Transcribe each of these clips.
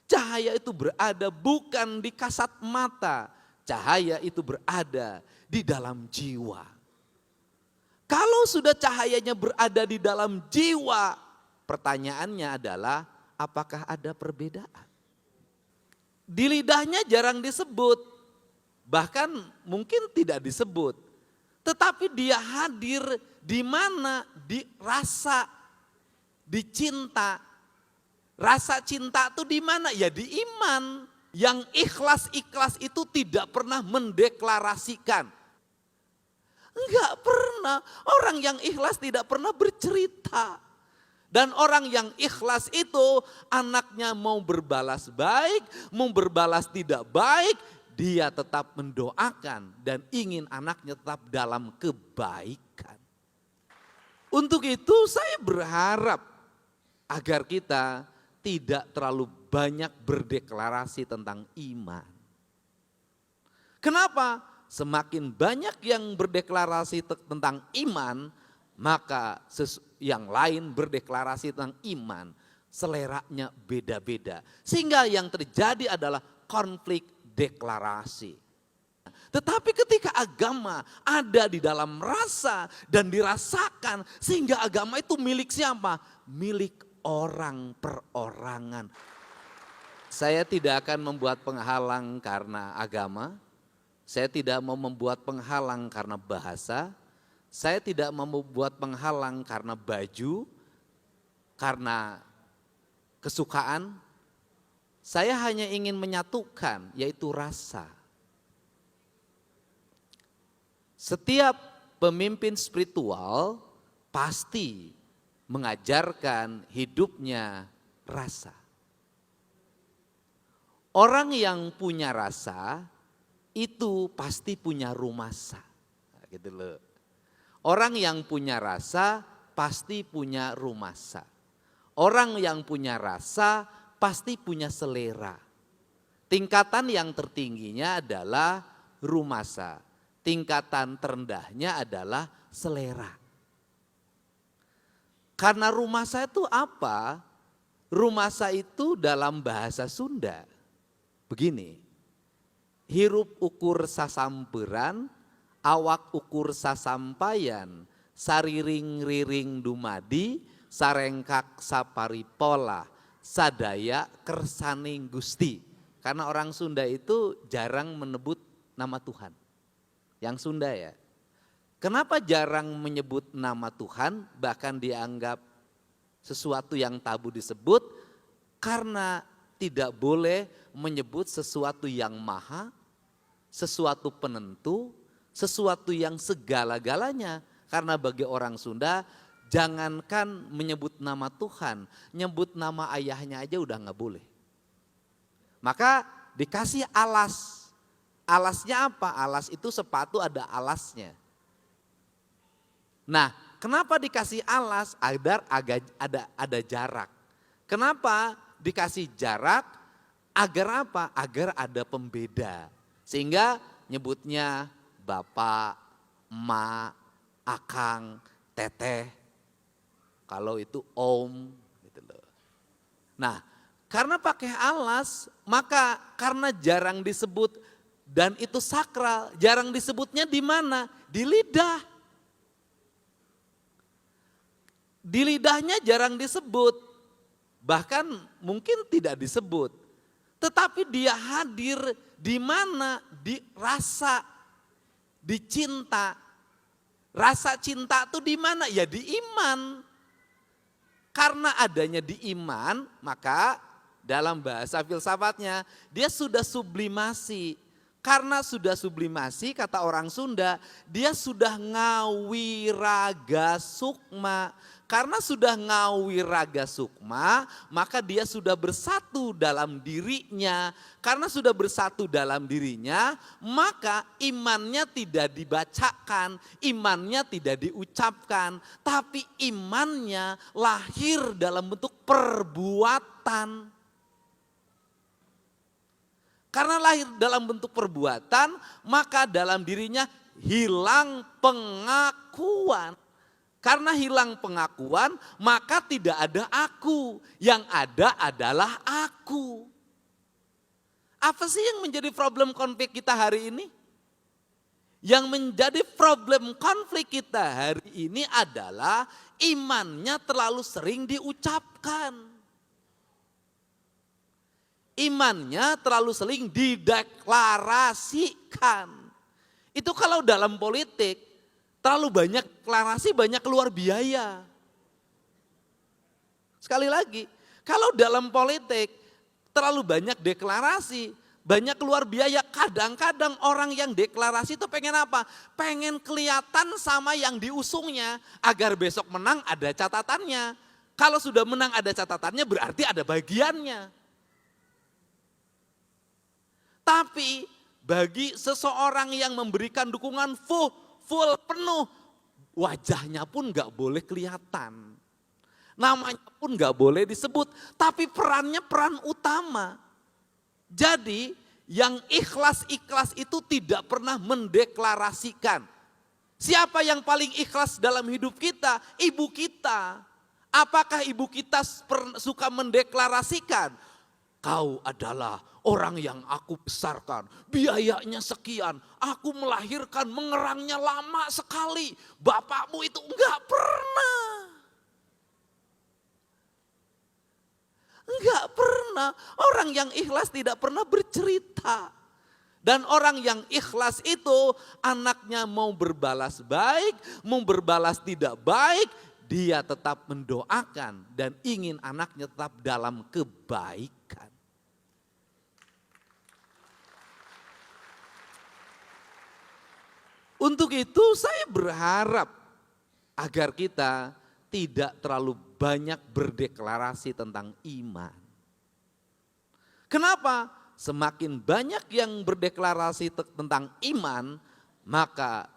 Cahaya itu berada bukan di kasat mata, cahaya itu berada di dalam jiwa. Kalau sudah cahayanya berada di dalam jiwa, pertanyaannya adalah apakah ada perbedaan? Di lidahnya jarang disebut, bahkan mungkin tidak disebut. Tetapi dia hadir di mana? Di rasa, di cinta. Rasa cinta itu di mana? Ya di iman. Yang ikhlas-ikhlas itu tidak pernah mendeklarasikan. Enggak pernah. Orang yang ikhlas tidak pernah bercerita. Dan orang yang ikhlas itu anaknya mau berbalas baik, mau berbalas tidak baik, dia tetap mendoakan dan ingin anaknya tetap dalam kebaikan. Untuk itu saya berharap agar kita tidak terlalu banyak berdeklarasi tentang iman. Kenapa? Semakin banyak yang berdeklarasi tentang iman, maka yang lain berdeklarasi tentang iman, seleranya beda-beda. Sehingga yang terjadi adalah konflik deklarasi. Tetapi ketika agama ada di dalam rasa dan dirasakan, sehingga agama itu milik siapa? Milik orang perorangan. Saya tidak akan membuat penghalang karena agama, saya tidak mau membuat penghalang karena bahasa, saya tidak mau membuat penghalang karena baju, karena kesukaan. Saya hanya ingin menyatukan, yaitu rasa. Setiap pemimpin spiritual pasti mengajarkan hidupnya rasa. Orang yang punya rasa itu pasti punya rumasa. Gitu loh. Orang yang punya rasa pasti punya rumasa. Orang yang punya rasa pasti punya selera. Tingkatan yang tertingginya adalah rumasa. Tingkatan terendahnya adalah selera. Karena rumasa itu apa? Rumasa itu dalam bahasa Sunda. Begini, hirup ukur sasamperan, awak ukur sasampayan, sariring-riring dumadi, sarengkak saparipola, sadaya kersaning Gusti. Karena orang Sunda itu jarang menyebut nama Tuhan. Yang Sunda ya. Kenapa jarang menyebut nama Tuhan, bahkan dianggap sesuatu yang tabu disebut? Karena tidak boleh menyebut sesuatu yang maha, sesuatu penentu, sesuatu yang segala-galanya. Karena bagi orang Sunda, jangankan menyebut nama Tuhan, nyebut nama ayahnya aja udah gak boleh. Maka dikasih alas. Alasnya apa? Alas itu sepatu ada alasnya. Nah, kenapa dikasih alas? Agar ada jarak. Kenapa dikasih jarak? Agar apa? Agar ada pembeda. Sehingga nyebutnya bapak, emak, akang, teteh. Kalau itu om gitu loh. Nah, karena pakai alas, maka karena jarang disebut dan itu sakral, jarang disebutnya di mana? Di lidah. Di lidahnya jarang disebut, bahkan mungkin tidak disebut. Tetapi dia hadir di mana? Di rasa, di cinta. Rasa cinta itu di mana? Ya di iman. Karena adanya di iman, maka dalam bahasa filsafatnya dia sudah sublimasi. Karena sudah sublimasi, kata orang Sunda, dia sudah ngawiraga sukma. Karena sudah ngawiraga sukma, maka dia sudah bersatu dalam dirinya. Karena sudah bersatu dalam dirinya, maka imannya tidak dibacakan, imannya tidak diucapkan. Tapi imannya lahir dalam bentuk perbuatan. Karena lahir dalam bentuk perbuatan, maka dalam dirinya hilang pengakuan. Karena hilang pengakuan, maka tidak ada aku. Yang ada adalah aku. Apa sih yang menjadi problem konflik kita hari ini? Yang menjadi problem konflik kita hari ini adalah imannya terlalu sering diucapkan. Imannya terlalu sering dideklarasikan. Itu kalau dalam politik terlalu banyak deklarasi, banyak keluar biaya. Sekali lagi, kalau dalam politik terlalu banyak deklarasi, banyak keluar biaya. Kadang-kadang orang yang deklarasi itu pengen apa? Pengen kelihatan sama yang diusungnya agar besok menang ada catatannya. Kalau sudah menang ada catatannya berarti ada bagiannya. Tapi bagi seseorang yang memberikan dukungan full penuh, wajahnya pun gak boleh kelihatan. Namanya pun gak boleh disebut, tapi perannya peran utama. Jadi yang ikhlas-ikhlas itu tidak pernah mendeklarasikan. Siapa yang paling ikhlas dalam hidup kita? Ibu kita. Apakah ibu kita suka mendeklarasikan? Kau adalah orang yang aku besarkan, biayanya sekian, aku melahirkan mengerangnya lama sekali. Bapakmu itu enggak pernah. Enggak pernah. Orang yang ikhlas tidak pernah bercerita. Dan orang yang ikhlas itu anaknya mau berbalas baik, mau berbalas tidak baik, dia tetap mendoakan dan ingin anaknya tetap dalam kebaikan. Untuk itu saya berharap agar kita tidak terlalu banyak berdeklarasi tentang iman. Kenapa? Semakin banyak yang berdeklarasi tentang iman, maka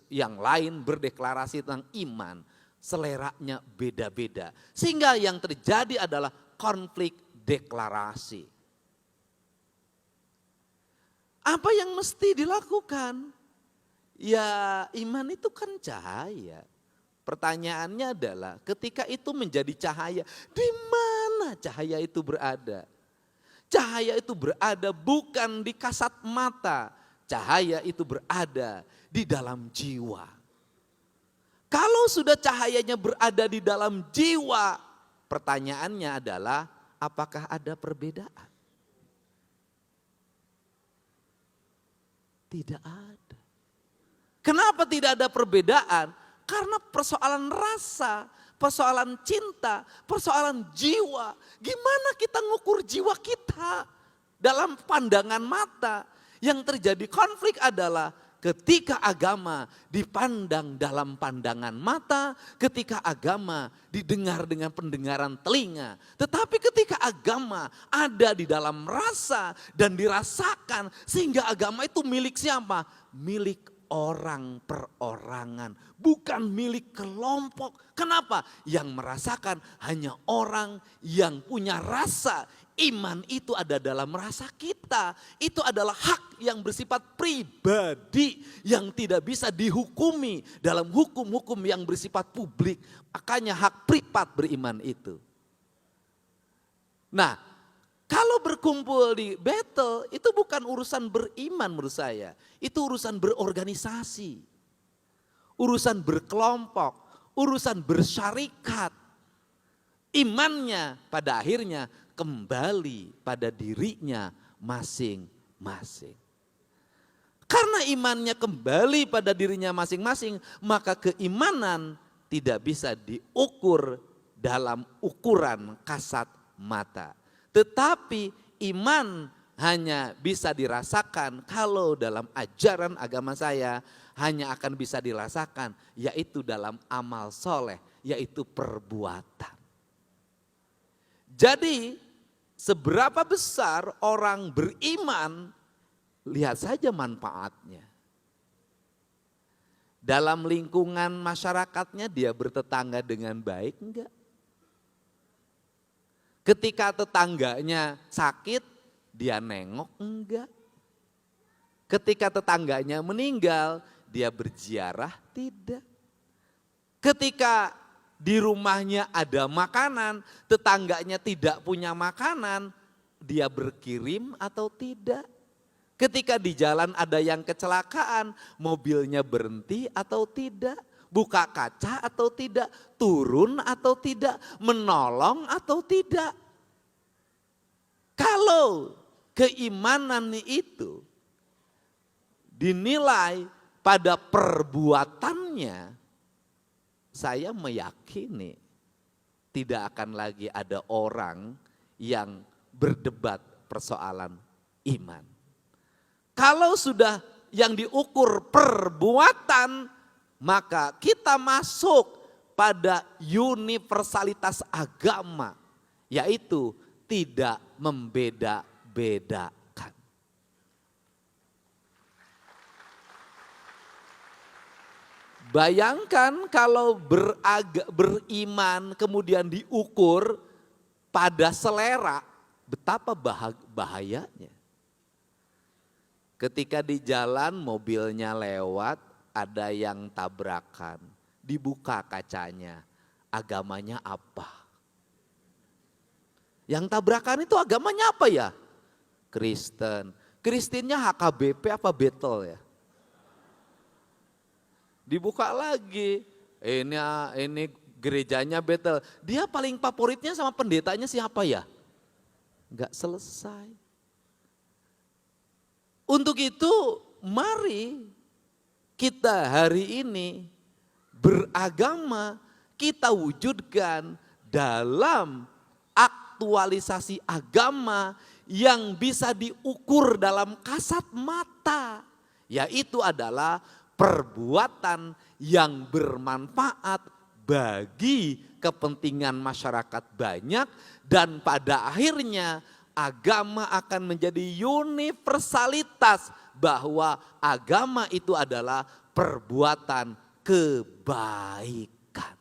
yang lain berdeklarasi tentang iman, seleranya beda-beda. Sehingga yang terjadi adalah konflik deklarasi. Apa yang mesti dilakukan? Ya iman itu kan cahaya. Pertanyaannya adalah ketika itu menjadi cahaya, di mana cahaya itu berada? Cahaya itu berada bukan di kasat mata, cahaya itu berada di dalam jiwa. Kalau sudah cahayanya berada di dalam jiwa, pertanyaannya adalah apakah ada perbedaan? Tidak ada. Kenapa tidak ada perbedaan? Karena persoalan rasa, persoalan cinta, persoalan jiwa. Gimana kita ngukur jiwa kita dalam pandangan mata? Yang terjadi konflik adalah ketika agama dipandang dalam pandangan mata, ketika agama didengar dengan pendengaran telinga. Tetapi ketika agama ada di dalam rasa dan dirasakan, sehingga agama itu milik siapa? Milik orang perorangan, bukan milik kelompok. Kenapa? Yang merasakan hanya orang yang punya rasa. Iman itu ada dalam rasa kita. Itu adalah hak yang bersifat pribadi yang tidak bisa dihukumi dalam hukum-hukum yang bersifat publik. Makanya hak privat beriman itu. Nah, kalau berkumpul di Bethel itu bukan urusan beriman menurut saya. Itu urusan berorganisasi. Urusan berkelompok. Urusan bersyarikat. Imannya pada akhirnya kembali pada dirinya masing-masing. Karena imannya kembali pada dirinya masing-masing, maka keimanan tidak bisa diukur dalam ukuran kasat mata. Tetapi iman hanya bisa dirasakan kalau dalam ajaran agama saya hanya akan bisa dirasakan yaitu dalam amal soleh, yaitu perbuatan. Jadi seberapa besar orang beriman, lihat saja manfaatnya. Dalam lingkungan masyarakatnya dia bertetangga dengan baik enggak? Ketika tetangganya sakit, dia nengok enggak? Ketika tetangganya meninggal, dia berziarah tidak? Ketika di rumahnya ada makanan, tetangganya tidak punya makanan, dia berkirim atau tidak. Ketika di jalan ada yang kecelakaan, mobilnya berhenti atau tidak, buka kaca atau tidak, turun atau tidak, menolong atau tidak. Kalau keimanan itu dinilai pada perbuatannya, saya meyakini tidak akan lagi ada orang yang berdebat persoalan iman. Kalau sudah yang diukur perbuatan, maka kita masuk pada universalitas agama, yaitu tidak membeda-bedakan. Bayangkan kalau beriman kemudian diukur pada selera, betapa bahayanya. Ketika di jalan mobilnya lewat, ada yang tabrakan, dibuka kacanya, agamanya apa? Yang tabrakan itu agamanya apa ya? Kristen. Kristennya HKBP apa Betel ya? Dibuka lagi, ini gerejanya Betel. Dia paling favoritnya sama pendetanya siapa ya? Enggak selesai. Untuk itu mari kita hari ini beragama, kita wujudkan dalam aktualisasi agama yang bisa diukur dalam kasat mata. Yaitu adalah perbuatan yang bermanfaat bagi kepentingan masyarakat banyak dan pada akhirnya agama akan menjadi universalitas bahwa agama itu adalah perbuatan kebaikan.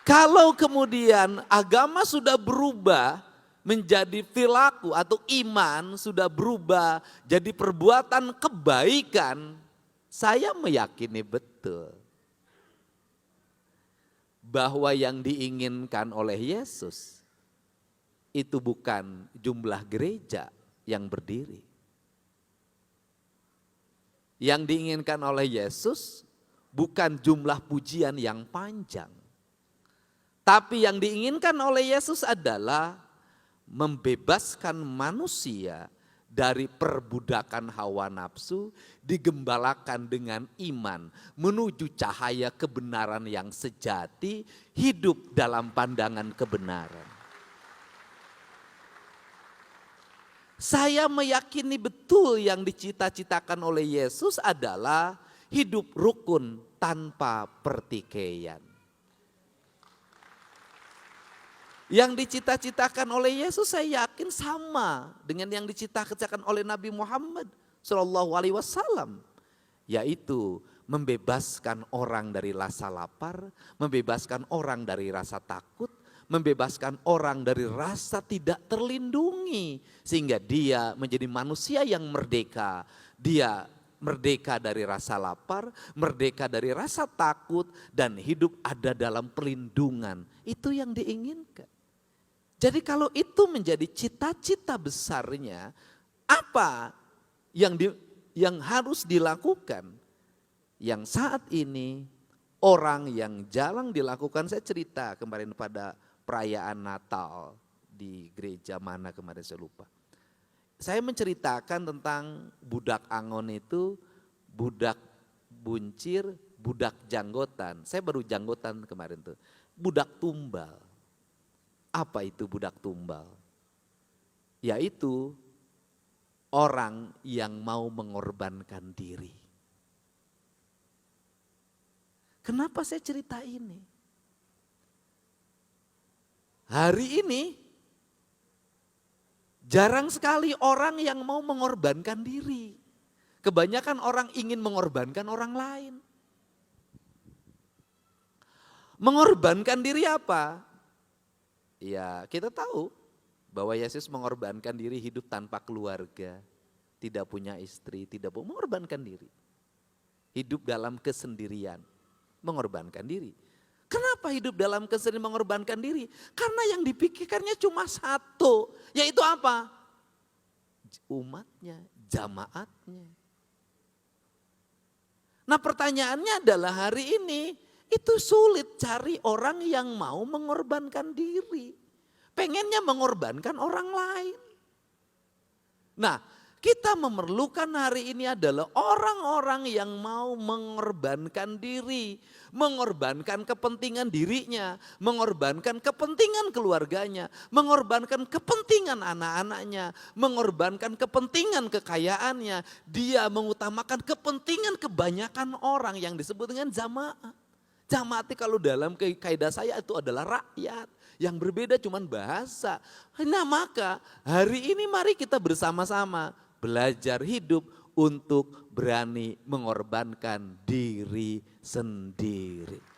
Kalau kemudian agama sudah berubah menjadi perilaku atau iman sudah berubah jadi perbuatan kebaikan, saya meyakini betul bahwa yang diinginkan oleh Yesus itu bukan jumlah gereja yang berdiri. Yang diinginkan oleh Yesus bukan jumlah pujian yang panjang. Tapi yang diinginkan oleh Yesus adalah membebaskan manusia dari perbudakan hawa nafsu, digembalakan dengan iman, menuju cahaya kebenaran yang sejati, hidup dalam pandangan kebenaran. Saya meyakini betul yang dicita-citakan oleh Yesus adalah hidup rukun tanpa pertikaian. Yang dicita-citakan oleh Yesus saya yakin sama dengan yang dicita-citakan oleh Nabi Muhammad SAW. Yaitu membebaskan orang dari rasa lapar, membebaskan orang dari rasa takut, membebaskan orang dari rasa tidak terlindungi. Sehingga dia menjadi manusia yang merdeka. Dia merdeka dari rasa lapar, merdeka dari rasa takut, dan hidup ada dalam perlindungan. Itu yang diinginkan. Jadi kalau itu menjadi cita-cita besarnya, apa yang harus dilakukan? Yang saat ini orang yang jarang dilakukan, saya cerita kemarin pada perayaan Natal di gereja mana kemarin saya lupa. Saya menceritakan tentang budak angon itu, budak buncir, budak janggotan. Saya baru janggotan kemarin tuh, budak tumbal. Apa itu budak tumbal? Yaitu orang yang mau mengorbankan diri. Kenapa saya cerita ini? Hari ini jarang sekali orang yang mau mengorbankan diri. Kebanyakan orang ingin mengorbankan orang lain. Mengorbankan diri apa? Ya, kita tahu bahwa Yesus mengorbankan diri hidup tanpa keluarga, tidak punya istri, tidak mengorbankan diri. Hidup dalam kesendirian, mengorbankan diri. Kenapa hidup dalam kesedihan mengorbankan diri? Karena yang dipikirkannya cuma satu, yaitu apa? Umatnya, jamaatnya. Nah pertanyaannya adalah hari ini, itu sulit cari orang yang mau mengorbankan diri. Pengennya mengorbankan orang lain. Nah, kita memerlukan hari ini adalah orang-orang yang mau mengorbankan diri, mengorbankan kepentingan dirinya, mengorbankan kepentingan keluarganya, mengorbankan kepentingan anak-anaknya, mengorbankan kepentingan kekayaannya. Dia mengutamakan kepentingan kebanyakan orang yang disebut dengan jamaah. Jamaah itu kalau dalam kaidah saya itu adalah rakyat. Yang berbeda cuma bahasa. Nah maka hari ini mari kita bersama-sama belajar hidup untuk berani mengorbankan diri sendiri.